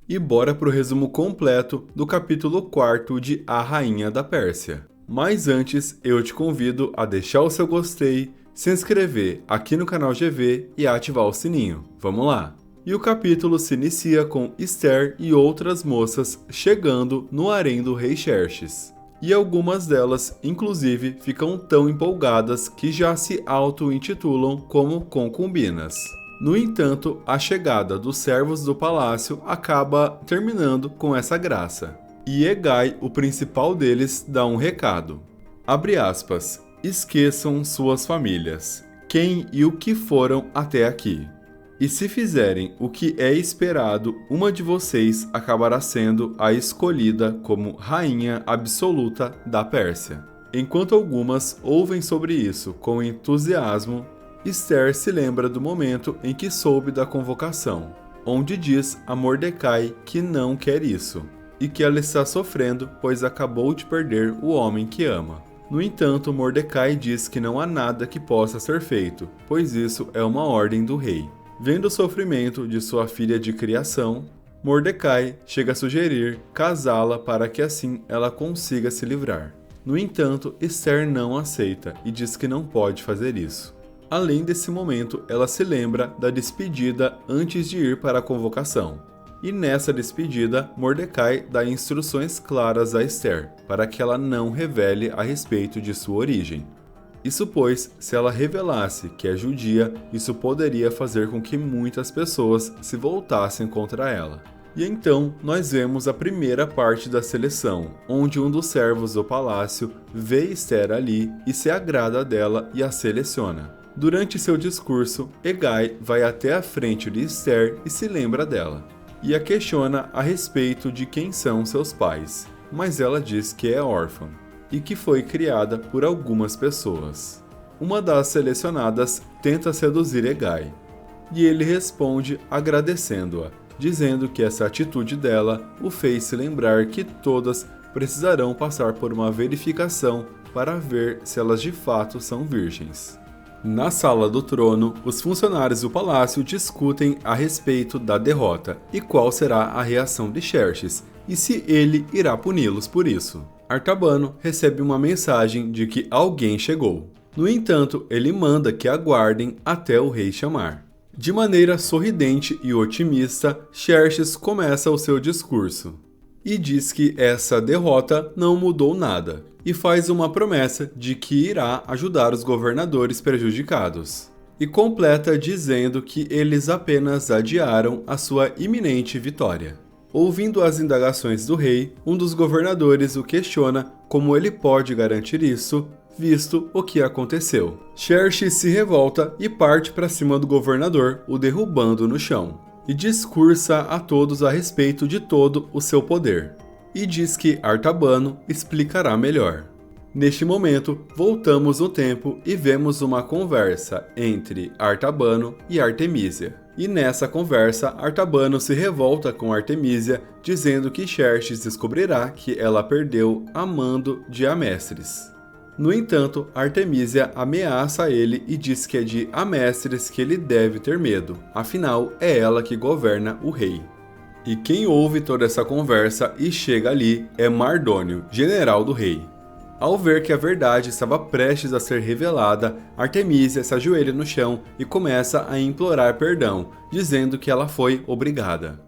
E bora pro resumo completo do capítulo 4 de A Rainha da Pérsia. Mas antes, eu te convido a deixar o seu gostei, se inscrever aqui no canal GV e ativar o sininho. Vamos lá! E o capítulo se inicia com Esther e outras moças chegando no harém do rei Xerxes. E algumas delas, inclusive, ficam tão empolgadas que já se auto-intitulam como concubinas. No entanto, a chegada dos servos do palácio acaba terminando com essa graça. E Hegai, o principal deles, dá um recado. Abre aspas. Esqueçam suas famílias, quem e o que foram até aqui. E se fizerem o que é esperado, uma de vocês acabará sendo a escolhida como rainha absoluta da Pérsia. Enquanto algumas ouvem sobre isso com entusiasmo, Esther se lembra do momento em que soube da convocação, onde diz a Mordecai que não quer isso, e que ela está sofrendo pois acabou de perder o homem que ama. No entanto, Mordecai diz que não há nada que possa ser feito, pois isso é uma ordem do rei. Vendo o sofrimento de sua filha de criação, Mordecai chega a sugerir casá-la para que assim ela consiga se livrar. No entanto, Esther não aceita e diz que não pode fazer isso. Além desse momento, ela se lembra da despedida antes de ir para a convocação. E nessa despedida, Mordecai dá instruções claras a Esther para que ela não revele a respeito de sua origem. Isso pois, se ela revelasse que é judia, isso poderia fazer com que muitas pessoas se voltassem contra ela. E então, nós vemos a primeira parte da seleção, onde um dos servos do palácio vê Esther ali e se agrada dela e a seleciona. Durante seu discurso, Hegai vai até a frente de Esther e se lembra dela. E a questiona a respeito de quem são seus pais, mas ela diz que é órfã e que foi criada por algumas pessoas. Uma das selecionadas tenta seduzir Hegai, e ele responde agradecendo-a, dizendo que essa atitude dela o fez se lembrar que todas precisarão passar por uma verificação para ver se elas de fato são virgens. Na sala do trono, os funcionários do palácio discutem a respeito da derrota e qual será a reação de Xerxes, e se ele irá puni-los por isso. Artabano recebe uma mensagem de que alguém chegou. No entanto, ele manda que aguardem até o rei chamar. De maneira sorridente e otimista, Xerxes começa o seu discurso e diz que essa derrota não mudou nada, e faz uma promessa de que irá ajudar os governadores prejudicados. E completa dizendo que eles apenas adiaram a sua iminente vitória. Ouvindo as indagações do rei, um dos governadores o questiona como ele pode garantir isso, visto o que aconteceu. Xerxes se revolta e parte para cima do governador, o derrubando no chão, e discursa a todos a respeito de todo o seu poder, e diz que Artabano explicará melhor. Neste momento, voltamos no tempo e vemos uma conversa entre Artabano e Artemísia. E nessa conversa, Artabano se revolta com Artemísia, dizendo que Xerxes descobrirá que ela perdeu a mando de Amestres. No entanto, Artemísia ameaça ele e diz que é de Amestres que ele deve ter medo, afinal é ela que governa o rei. E quem ouve toda essa conversa e chega ali é Mardônio, general do rei. Ao ver que a verdade estava prestes a ser revelada, Artemísia se ajoelha no chão e começa a implorar perdão, dizendo que ela foi obrigada.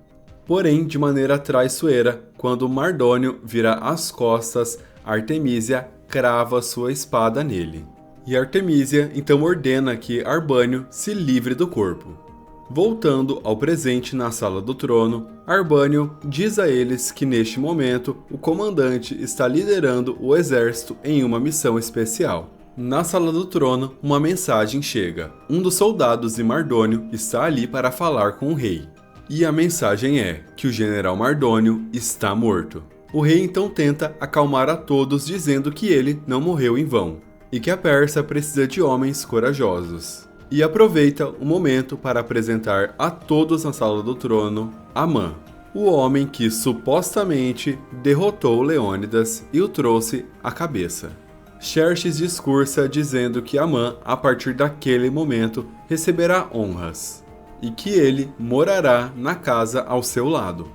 Porém, de maneira traiçoeira, quando Mardônio vira as costas, Artemísia crava sua espada nele. E Artemísia então ordena que Arbânio se livre do corpo. Voltando ao presente na sala do trono, Arbânio diz a eles que neste momento o comandante está liderando o exército em uma missão especial. Na sala do trono, uma mensagem chega. Um dos soldados de Mardônio está ali para falar com o rei. E a mensagem é que o general Mardônio está morto. O rei então tenta acalmar a todos dizendo que ele não morreu em vão, e que a Pérsia precisa de homens corajosos. E aproveita o momento para apresentar a todos na sala do trono Amã, o homem que supostamente derrotou Leônidas e o trouxe à cabeça. Xerxes discursa dizendo que Amã, a partir daquele momento, receberá honras, e que ele morará na casa ao seu lado.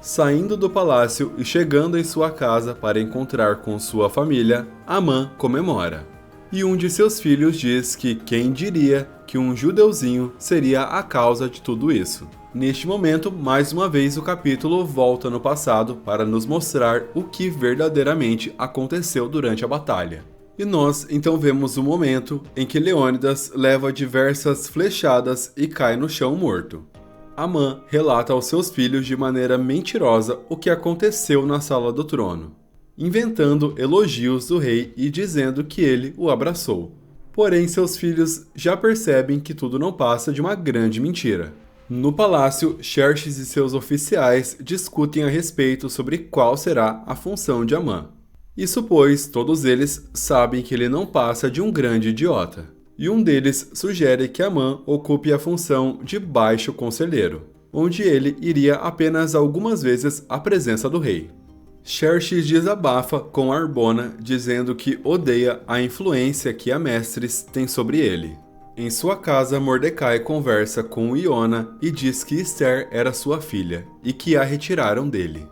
Saindo do palácio e chegando em sua casa para encontrar com sua família, Amã comemora. E um de seus filhos diz que quem diria que um judeuzinho seria a causa de tudo isso. Neste momento, mais uma vez o capítulo volta no passado para nos mostrar o que verdadeiramente aconteceu durante a batalha. E nós então vemos o momento em que Leônidas leva diversas flechadas e cai no chão morto. Amã relata aos seus filhos de maneira mentirosa o que aconteceu na sala do trono, inventando elogios do rei e dizendo que ele o abraçou. Porém, seus filhos já percebem que tudo não passa de uma grande mentira. No palácio, Xerxes e seus oficiais discutem a respeito sobre qual será a função de Amã. Isso pois todos eles sabem que ele não passa de um grande idiota. E um deles sugere que Amã ocupe a função de baixo conselheiro, onde ele iria apenas algumas vezes à presença do rei. Xerxes desabafa com Arbona, dizendo que odeia a influência que a Mestres tem sobre ele. Em sua casa, Mordecai conversa com Iona e diz que Ester era sua filha e que a retiraram dele.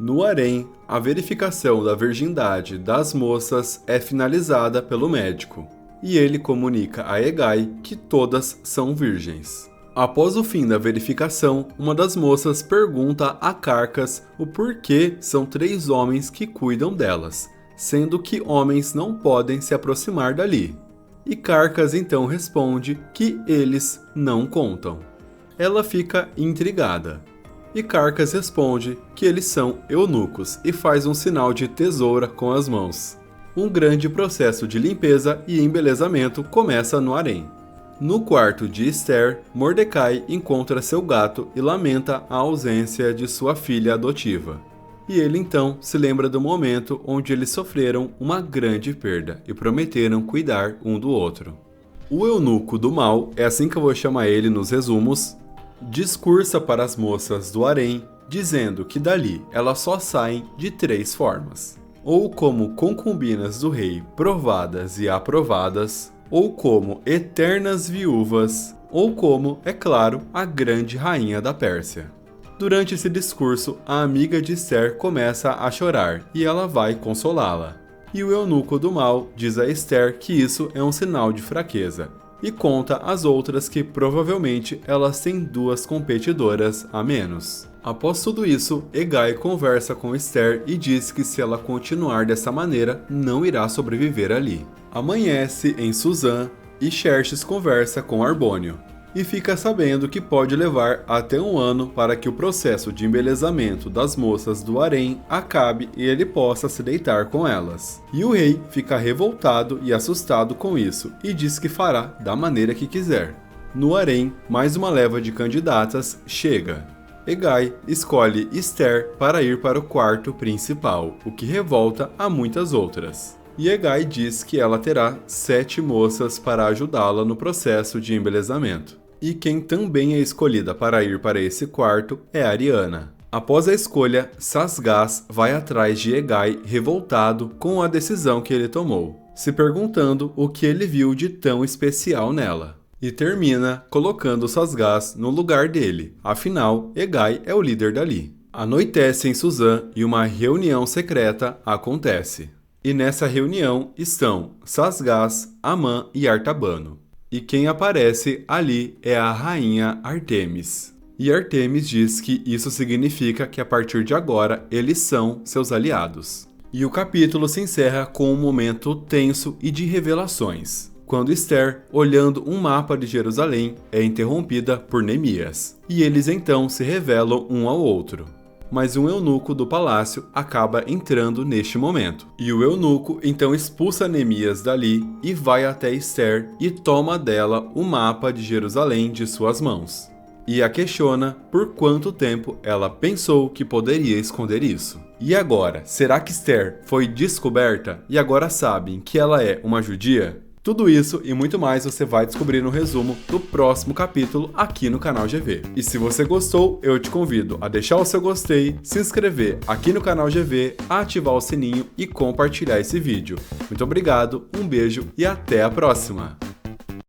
No harém, a verificação da virgindade das moças é finalizada pelo médico, e ele comunica a Hegai que todas são virgens. Após o fim da verificação, uma das moças pergunta a Carcas o porquê são 3 homens que cuidam delas, sendo que homens não podem se aproximar dali. E Carcas então responde que eles não contam. Ela fica intrigada. E Carcas responde que eles são eunucos e faz um sinal de tesoura com as mãos. Um grande processo de limpeza e embelezamento começa no harém. No quarto de Ester, Mordecai encontra seu gato e lamenta a ausência de sua filha adotiva. E ele então se lembra do momento onde eles sofreram uma grande perda e prometeram cuidar um do outro. O eunuco do mal, é assim que eu vou chamar ele nos resumos, discursa para as moças do harém, dizendo que dali elas só saem de 3 formas: ou como concubinas do rei provadas e aprovadas, ou como eternas viúvas, ou como, é claro, a grande rainha da Pérsia. Durante esse discurso, a amiga de Ester começa a chorar e ela vai consolá-la. E o eunuco do mal diz a Ester que isso é um sinal de fraqueza, e conta às outras que provavelmente elas têm 2 competidoras a menos. Após tudo isso, Hegai conversa com Ester e diz que se ela continuar dessa maneira, não irá sobreviver ali. Amanhece em Suzã e Xerxes conversa com Arbônio, e fica sabendo que pode levar até 1 ano para que o processo de embelezamento das moças do harém acabe e ele possa se deitar com elas. E o rei fica revoltado e assustado com isso e diz que fará da maneira que quiser. No harém, mais uma leva de candidatas chega. Hegai escolhe Ester para ir para o quarto principal, o que revolta a muitas outras. E Hegai diz que ela terá 7 moças para ajudá-la no processo de embelezamento. E quem também é escolhida para ir para esse quarto é Ariana. Após a escolha, Sasgás vai atrás de Hegai revoltado com a decisão que ele tomou, se perguntando o que ele viu de tão especial nela. E termina colocando Sasgás no lugar dele, afinal, Hegai é o líder dali. Anoitece em Suzã e uma reunião secreta acontece. E nessa reunião estão Sasgás, Amã e Artabano. E quem aparece ali é a rainha Artemis. E Artemis diz que isso significa que a partir de agora eles são seus aliados. E o capítulo se encerra com um momento tenso e de revelações, quando Ester, olhando um mapa de Jerusalém, é interrompida por Neemias. E eles então se revelam um ao outro. Mas um eunuco do palácio acaba entrando neste momento. E o eunuco então expulsa Neemias dali e vai até Ester e toma dela o mapa de Jerusalém de suas mãos. E a questiona por quanto tempo ela pensou que poderia esconder isso. E agora, será que Ester foi descoberta e agora sabem que ela é uma judia? Tudo isso e muito mais você vai descobrir no resumo do próximo capítulo aqui no canal GV. E se você gostou, eu te convido a deixar o seu gostei, se inscrever aqui no canal GV, ativar o sininho e compartilhar esse vídeo. Muito obrigado, um beijo e até a próxima!